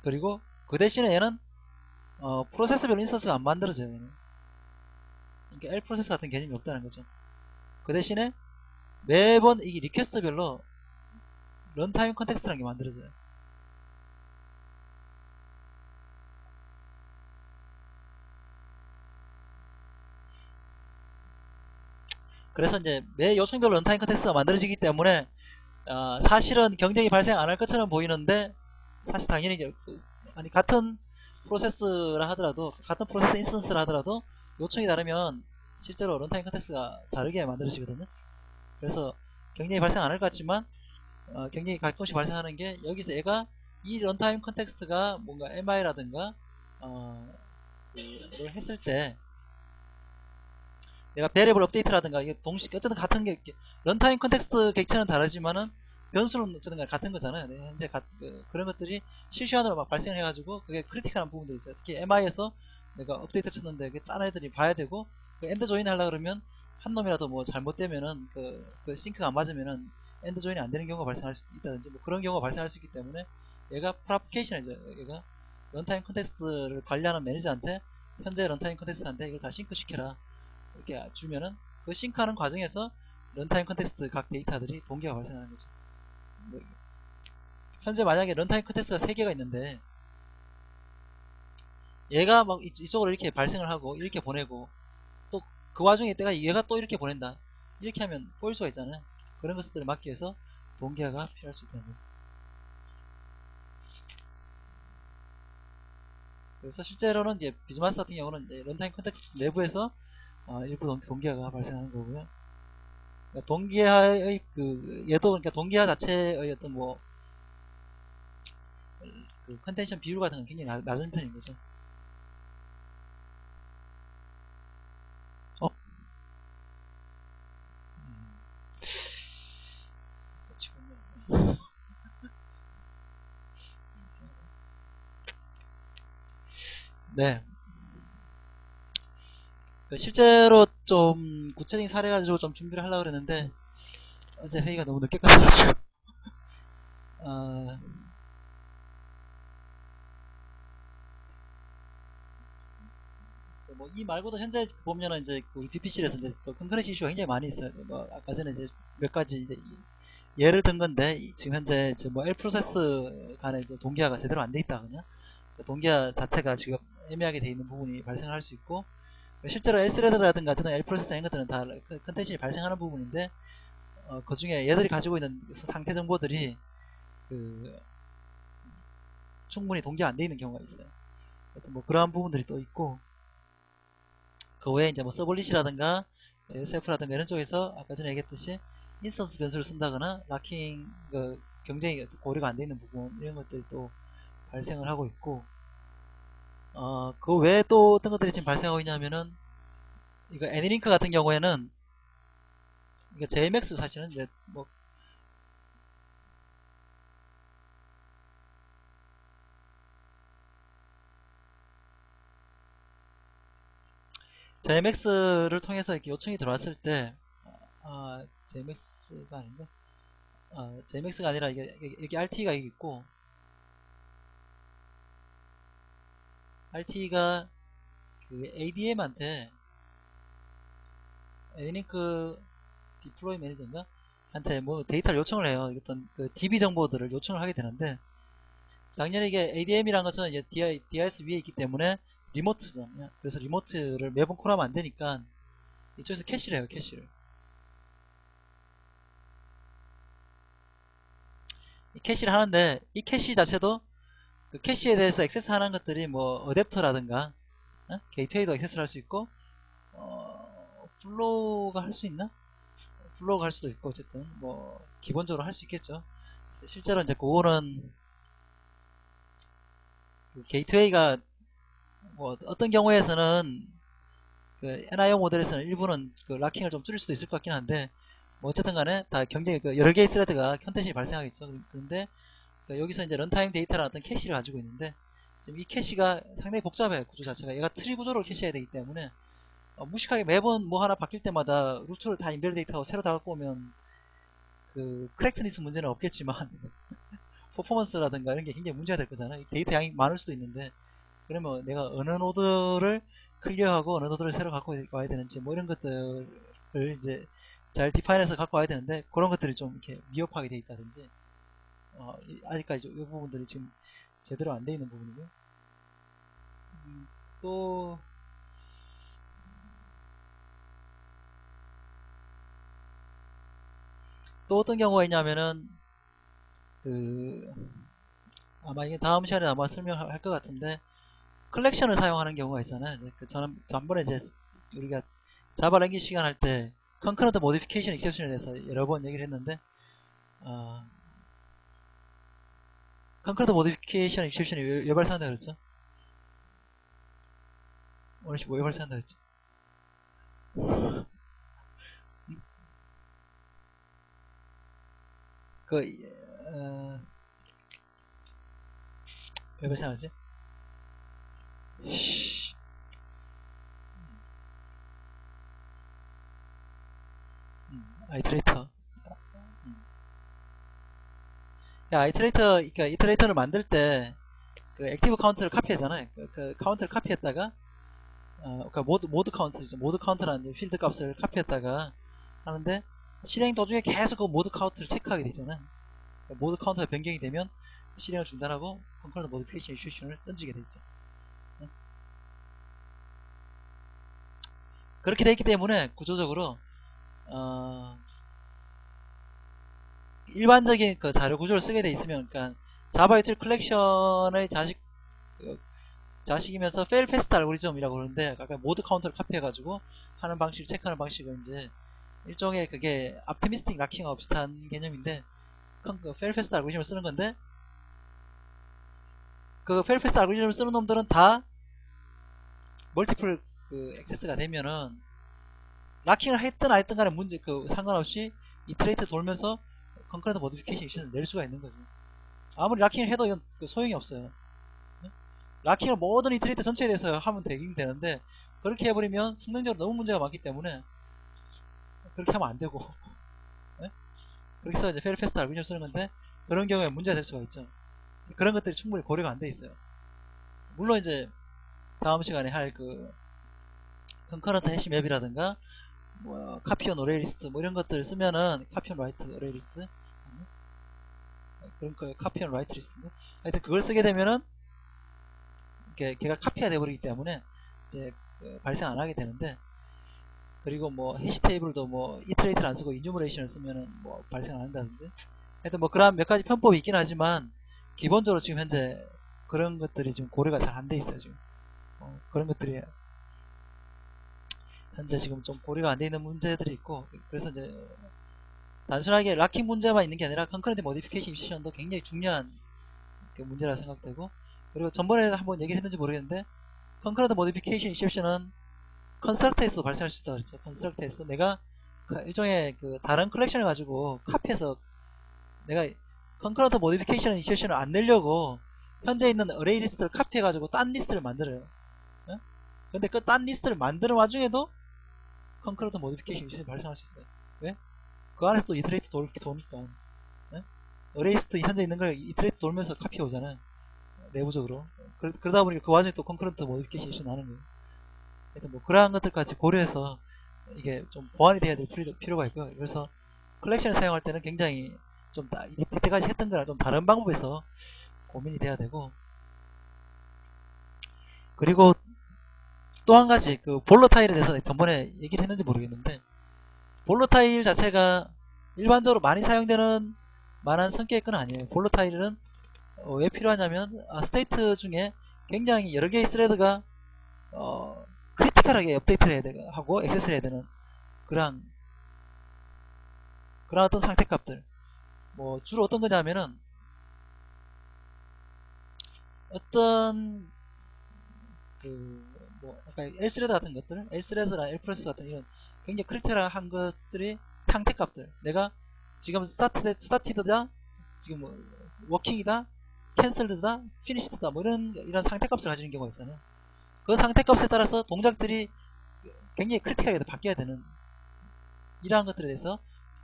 그리고 그 대신에 얘는 프로세스별 인스턴스가 안 만들어져요. 얘는. 그러니까 L 프로세스 같은 개념이 없다는 거죠. 그 대신에 매번 이 리퀘스트별로 런타임 컨텍스트라는 게 만들어져요. 그래서 이제 매 요청별로 런타임 컨텍스트가 만들어지기 때문에 사실은 경쟁이 발생 안 할 것처럼 보이는데 사실 당연히 이제 아니 같은 프로세스라 하더라도 같은 프로세스 인스턴스라 하더라도 요청이 다르면 실제로 런타임 컨텍스트가 다르게 만들어지거든요. 그래서 경쟁이 발생 안 할 것 같지만 경쟁이 가끔씩 발생하는 게 여기서 얘가 이 런타임 컨텍스트가 뭔가 MI라든가 그걸 했을 때 내가 베리블 업데이트라든가 이게 동시 어쨌든 같은 게 런타임 컨텍스트 객체는 다르지만은 변수는 어쨌든 같은 거잖아요. 네, 현재 그런 것들이 실시간으로 막 발생을 해가지고 그게 크리티컬한 부분들이 있어요. 특히 MI에서 내가 업데이트를 쳤는데 다른 애들이 봐야 되고 그 엔드 조인 하려 그러면 한 놈이라도 뭐 잘못되면은 그 싱크가 안 맞으면은 엔드 조인이 안 되는 경우가 발생할 수 있다든지 뭐 그런 경우가 발생할 수 있기 때문에 얘가 프라피케이션이죠. 얘가 런타임 컨텍스트를 관리하는 매니저한테 현재 런타임 컨텍스트한테 이걸 다 싱크 시켜라 이렇게 주면은 그 싱크하는 과정에서 런타임 컨텍스트 각 데이터들이 동기가 발생하는 거죠. 뭐 현재 만약에 런타임 컨텍스트가 3개가 있는데 얘가 막 이쪽으로 이렇게 발생을 하고 이렇게 보내고 또 그 와중에 얘가 또 이렇게 보낸다 이렇게 하면 꼬일 수가 있잖아요. 그런 것들을 막기 위해서 동기화가 필요할 수 있다는 거죠. 그래서 실제로는 이제 비즈마스 같은 경우는 이제 런타임 컨텍스트 내부에서 일부 동기화가 발생하는 거고요. 그러니까 동기화의 얘도 그러니까 동기화 자체의 어떤 뭐 그 컨텐션 비율 같은 건 굉장히 낮은 편인 거죠. 어? 네. 실제로 좀 구체적인 사례 가지고 좀 준비를 하려고 그랬는데 어제 회의가 너무 늦게 끝나가지고 어, 뭐이 말고도 현재 보면은 이제 우리 BPC에서 이제 컨커런시 이슈가 굉장히 많이 있어요. 뭐 아까 전에 이제 몇 가지 이제 예를 든 건데 지금 현재 이제 뭐 L 프로세스 간에 이제 동기화가 제대로 안 돼 있다거나 동기화 자체가 지금 애매하게 돼 있는 부분이 발생할 수 있고 실제로 L스레드라든가 저는 L 프로세스 이런 것들은 다 컨텐션이 발생하는 부분인데 그 중에 얘들이 가지고 있는 상태 정보들이 그 충분히 동기화 안 돼 있는 경우가 있어요. 뭐 그러한 부분들이 또 있고 그 외에 이제 뭐 서블릿이라든가 SF라든가 이런 쪽에서 아까 전에 얘기했듯이 인스턴스 변수를 쓴다거나 락킹 경쟁이 고려가 안 돼 있는 부분 이런 것들이 또 발생을 하고 있고 그 외에 또 어떤 것들이 지금 발생하고 있냐면은 이거 애니링크 같은 경우에는 이거 JMX 사실은 이제 뭐 JMX를 통해서 이렇게 요청이 들어왔을 때 JMX가 아닌가? JMX가 아니라 이게 RT가 있고 RT가 그 ADM한테 애니링크 디플로이 매니저인가? 한테 뭐 데이터를 요청을 해요. 어떤 그 DB 정보들을 요청을 하게 되는데 당연히 이게 ADM이라는 것은 이제 DIS 위에 있기 때문에 리모트죠. 그래서 리모트를 매번 콜하면 안 되니까 이쪽에서 캐시를 해요. 캐시를. 이 캐시를 하는데 이 캐시 자체도 그 캐시에 대해서 액세스 하는 것들이 뭐 어댑터라든가 게이트웨이도 액세스를 할 수 있고 플로우가 할 수 있나? 플로우가 할 수도 있고 어쨌든 뭐 기본적으로 할 수 있겠죠. 실제로 이제 그거는 그 게이트웨이가 뭐 어떤 경우에서는 그 NIO 모델에서는 일부는 그 락킹을 좀 줄일 수도 있을 것 같긴 한데 뭐 어쨌든 간에 다 경쟁이 여러 개의 스레드가 컨텐션이 발생하겠죠. 그런데 여기서 이제 런타임 데이터라는 어떤 캐시를 가지고 있는데 지금 이 캐시가 상당히 복잡해요. 구조 자체가 얘가 트리 구조로 캐시해야 되기 때문에 무식하게 매번 뭐 하나 바뀔 때마다 루트를 다 인벨 데이터하고 새로 다 갖고 오면 그 크랙트니스 문제는 없겠지만 퍼포먼스라든가 이런 게 굉장히 문제가 될 거잖아요. 데이터 양이 많을 수도 있는데, 그러면 내가 어느 노드를 클리어하고 어느 노드를 새로 갖고 와야 되는지 뭐 이런 것들을 이제 잘 디파인해서 갖고 와야 되는데, 그런 것들이 좀 이렇게 미흡하게 돼 있다든지, 아직까지 이 부분들이 지금 제대로 안 돼 있는 부분이고요. 또 어떤 경우가 있냐면은, 그 아마 이게 다음 시간에 아마 설명할 것 같은데, 컬렉션을 사용하는 경우가 있잖아요. 이제 저는 전번에 이제 우리가 자바 랭귀지 시간 할 때 컨커런트 모디피케이션 익셉션에 대해서 여러 번 얘기를 했는데, 컨커런트 모디피케이션 익셉션이 왜 발생한다 그랬죠? 오늘 왜 발생한다 그랬죠? 그 어, 왜 발생하지? 아이트레이터. 아이트레이터, 그러니까 이터레이터를 만들 때 그 액티브 카운트를 카피하잖아요. 그 카운트를 카피했다가, 그러니까 모드 카운트죠. 모드 카운트라는 필드 값을 카피했다가 하는데, 실행 도중에 계속 그 모드 카운트를 체크하게 되잖아요. 그러니까 모드 카운트가 변경이 되면 실행을 중단하고 컨커런트 모디피케이션 이슈션을 던지게 되죠. 그렇게 되어 있기 때문에 구조적으로 일반적인 그 자료 구조를 쓰게 돼 있으면, 그러니까 자바 유틸 컬렉션의 자식이면서 fail fast 알고리즘이라고 그러는데, 아까 모드 카운터를 카피해가지고 하는 방식을 체크하는 방식은 이제 일종의 그게 optimistic 락킹하고 비슷한 개념인데, 그 fail fast 알고리즘을 쓰는 건데, 그 fail fast 알고리즘을 쓰는 놈들은 다 멀티플 그 액세스가 되면은 락킹을 했든 안 했든 간에 문제 그 상관없이 이터레이트 돌면서 컨커런트 모디피케이션 액션을 낼 수가 있는 거죠. 아무리 락킹을 해도 이건 그 소용이 없어요. 락킹을 모든 이터레이트 전체에 대해서 하면 되긴 되는데, 그렇게 해버리면 성능적으로 너무 문제가 많기 때문에 그렇게 하면 안 되고, 네? 그렇게 해서 이제 페일 패스트 알고리즘 쓰는 건데, 그런 경우에 문제가 될 수가 있죠. 그런 것들이 충분히 고려가 안 돼 있어요. 물론 이제 다음 시간에 할 그 컨커런트 해시 맵이라든가 뭐 카피온 어레이 리스트 뭐 이런 것들을 쓰면은, 카피온 라이트 어레이 리스트, 그런 거 카피온 라이트 리스트인가, 하여튼 그걸 쓰게 되면은 걔가 카피가 돼버리기 때문에 이제 발생 안 하게 되는데, 그리고 뭐 해시 테이블도 뭐 이터레이트를 안 쓰고 이뉴머레이션을 쓰면은 뭐 발생 안 한다든지, 하여튼 뭐 그런 몇 가지 편법이 있긴 하지만, 기본적으로 지금 현재 그런 것들이 지금 고려가 잘 안 돼 있어요. 지금 그런 것들이 현재 지금 좀 고려가 안 돼 있는 문제들이 있고, 그래서 이제 단순하게 락킹 문제만 있는 게 아니라 컨커런트 모디피케이션 이슈션도 굉장히 중요한 그 문제라 생각되고, 그리고 전번에 한번 얘기를 했는지 모르겠는데, 컨커런트 모디피케이션 이슈션은 컨스트럭트에서 발생할 수 있다고 그랬죠. 컨스트럭트에서 내가 일종의 그 다른 컬렉션을 가지고 카피해서, 내가 컨커런트 모디피케이션 이니셔션을 안 내려고 현재 있는 어레이 리스트를 카피해가지고 딴 리스트를 만들어요. 어? 근데 그 딴 리스트를 만드는 와중에도 컨커런트 모디피케이션 이니셔션이 발생할 수 있어요. 왜? 그 안에서 또 이터레이트 도니까. 어? 어레이 리스트 현재 있는 걸 이터레이트 돌면서 카피해 오잖아요. 내부적으로. 그러다 보니까 그 와중에 또 컨커런트 모디피케이션 이니셔션 나는 거예요. 하여튼 뭐 그러한 것들까지 고려해서 이게 좀 보완이 돼야 될 필요가 있고요. 그래서 컬렉션을 사용할 때는 굉장히 좀 이때까지 했던 거랑 좀 다른 방법에서 고민이 돼야 되고, 그리고 또 한 가지 그 볼러타일에 대해서 전번에 얘기를 했는지 모르겠는데, 볼러타일 자체가 일반적으로 많이 사용되는 만한 성격의 건 아니에요. 볼러타일은 왜 필요하냐면, 스테이트 중에 굉장히 여러 개의 스레드가 크리티컬하게 업데이트를 해야 되고 하고 액세스를 해야 되는 그런 어떤 상태값들, 뭐 주로 어떤 거냐면은, 어떤 뭐 아까 L스레드 같은 것들, L스레드나 L플러스 같은 이런 굉장히 크리티컬한 것들이 상태값들, 내가 지금 스타티드다, 지금 뭐 워킹이다, 캔슬드다, 피니시드다, 뭐 이런 상태값을 가지는 경우가 있잖아요. 그 상태값에 따라서 동작들이 굉장히 크리티컬하게 바뀌어야 되는, 이러한 것들에 대해서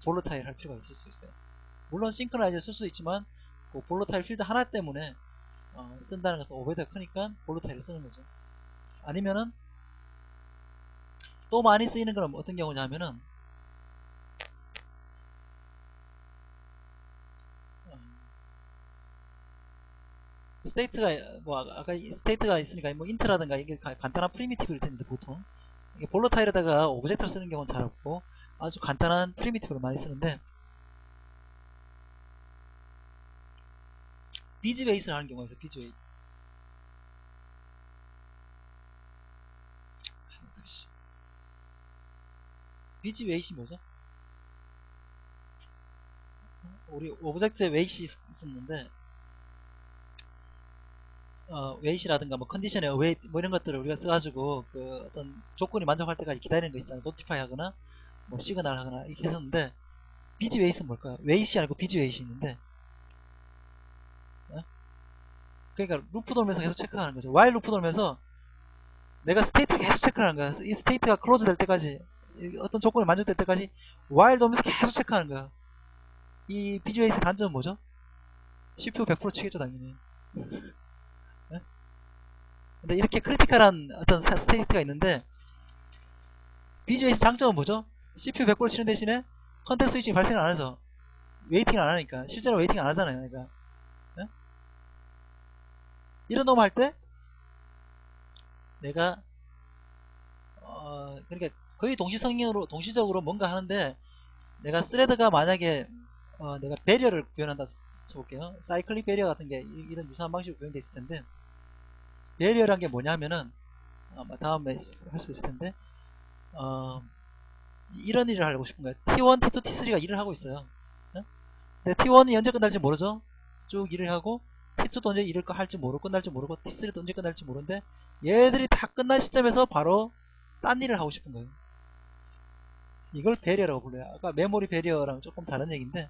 볼러타일 할 필요가 있을 수 있어요. 물론 싱크로나이즈 쓸 수 있지만, 그 볼로타일 필드 하나 때문에 쓴다는 것은 오버헤드가 크니까 볼로타일을 쓰는 거죠. 아니면은 또 많이 쓰이는 건 어떤 경우냐면은 스테이트가 뭐 아까 스테이트가 있으니까 뭐 인트라든가 이게 간단한 프리미티브일 텐데 보통 이게 볼로타일에다가 오브젝트를 쓰는 경우는 잘 없고 아주 간단한 프리미티브를 많이 쓰는데 비즈 베이스를 하는 경우가 있어요. 비즈 베이스. 비즈 웨이시 뭐죠? 우리 오브젝트에 웨이시 있었는데 웨이시라든가 뭐 컨디션에 어웨이 뭐 이런 것들을 우리가 써가지고 그 어떤 조건이 만족할 때까지 기다리는 거 있잖아요. 노티파이 하거나 뭐 시그널 하거나 이렇게 했었는데 비즈 웨이스는 뭘까요? 웨이시 아니고 비즈 웨이시 있는데 그러니까 루프 돌면서 계속 체크하는 거죠. while 루프 돌면서 내가 스테이트 계속 체크하는 거야. 이 스테이트가 클로즈 될 때까지 어떤 조건이 만족될 때까지 while 돌면서 계속 체크하는 거야. 이 비즈웨이스 단점은 뭐죠? CPU 100% 치겠죠 당연히. 네? 근데 이렇게 크리티컬한 어떤 스테이트가 있는데 비즈웨이스 장점은 뭐죠? CPU 100% 치는 대신에 컨텍스트 스위칭이 발생을 안 해서 웨이팅을 안 하니까 실제로 웨이팅 안 하잖아요. 그러니까 네? 이런 놈 할 때 내가 그러니까 거의 동시적으로 뭔가 하는데 내가 스레드가 만약에 내가 배리어를 구현한다 쳐볼게요. 사이클릭 배리어 같은 게 이런 유사한 방식으로 구현되어 있을 텐데 배리어란 게 뭐냐면은 아마 다음에 할 수 있을 텐데 이런 일을 하고 싶은 거예요. T1, T2, T3가 일을 하고 있어요. 근데 T1이 언제 끝날지 모르죠. 쭉 일을 하고 T2도 언제 일을 할지 모르고 끝날지 모르고 T3도 언제 끝날지 모르는데 얘들이 다 끝난 시점에서 바로 딴 일을 하고 싶은 거예요. 이걸 배리어라고 불러요. 아까 메모리 배리어랑 조금 다른 얘기인데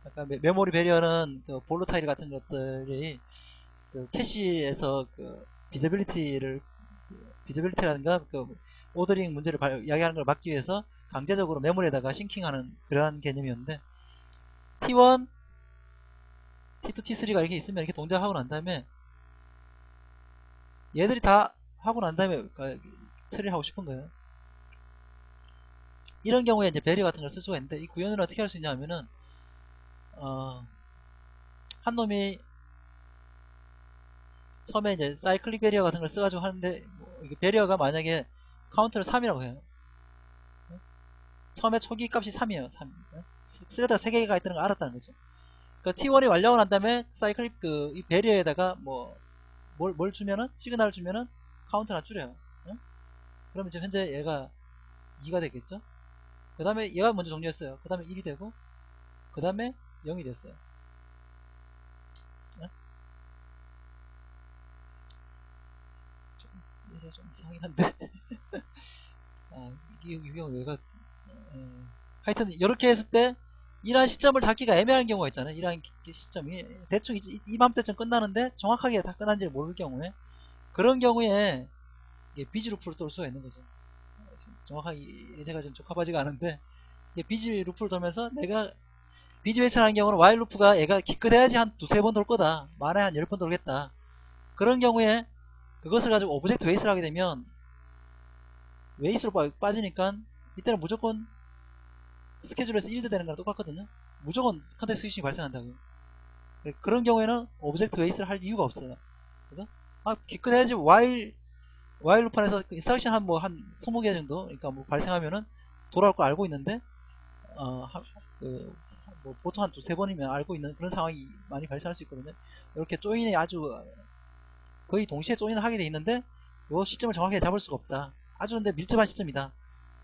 아까 메모리 배리어는 그 볼로타일 같은 것들이 그 캐시에서 그 비저빌리티라든가 그 오더링 문제를 야기하는 걸 막기 위해서 강제적으로 메모리에다가 싱킹하는 그러한 개념이었는데 T1, T2, T3가 이렇게 있으면 이렇게 동작하고 난 다음에 얘들이 다 하고 난 다음에 처리를 하고 싶은 거예요. 이런 경우에 이제 배리어 같은 걸 쓸 수가 있는데 이 구현을 어떻게 할 수 있냐 하면은 한 놈이 처음에 이제 사이클릭 배리어 같은 걸 써가지고 하는데 이게 배리어가 만약에 카운트를 3이라고 해요. 처음에 초기 값이 3이에요. 3. 스레드가 3개가 있다는 걸 알았다는 거죠. 그러니까 T1이 완료하고 난 다음에 사이클릭 이 배리어에다가 뭘 주면은 시그널을 주면은 카운트를 줄여요. 그러면 지금 현재 얘가 2가 되겠죠. 그 다음에 얘가 먼저 종료했어요. 그 다음에 1이 되고 그 다음에 0이 됐어요. 좀 이상하긴 한데 이게 왜가 하여튼 이렇게 했을 때 이러한 시점을 잡기가 애매한 경우가 있잖아요. 이러한 시점이 대충 이맘때쯤 끝나는데 정확하게 다 끝난지 모를 경우에 그런 경우에 비즈 루프를 뚫을 수가 있는 거죠. 정확하게 제가 좀 적합하지가 않은데 비즈 루프를 돌면서 내가 비즈 웨이트를 하는 경우는 와일 루프가 얘가 기껏해야지 한 두세 번 돌 거다. 많아야 한 10번 돌겠다. 그런 경우에 그것을 가지고 오브젝트 웨이스를 하게 되면 웨이스로 빠지니까 이때는 무조건 스케줄에서 1대 되는 거랑 똑같거든요. 무조건 컨텍스트 스위칭이 발생한다고요. 그런 경우에는 오브젝트 웨이스를 할 이유가 없어요. 그죠? 기껏해야지 while 루판에서 인스트럭션 한 20개 정도 그러니까 뭐 발생하면은 돌아올 거 알고 있는데 뭐 보통 한 두세 번이면 알고 있는 그런 상황이 많이 발생할 수 있거든요. 이렇게 조인이 아주 거의 동시에 조인을 하게 돼 있는데 이 시점을 정확하게 잡을 수가 없다. 아주 근데 밀접한 시점이다.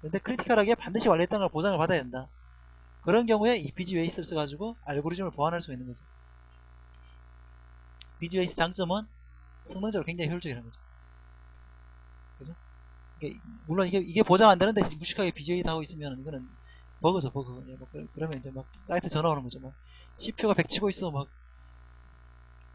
근데 크리티컬하게 반드시 완료했다는 걸 보장을 받아야 된다. 그런 경우에 이 비즈웨이스를 써가지고 알고리즘을 보완할 수 있는 거죠. 비즈웨이스 장점은 성능적으로 굉장히 효율적이라는 거죠. 그죠? 물론 이게 보장 안 되는데 무식하게 BJ도 하고 있으면 이거는 버그죠, 버그. 뭐 그러면 이제 막 사이트 전화 오는 거죠. 막 CPU가 100 치고 있어, 막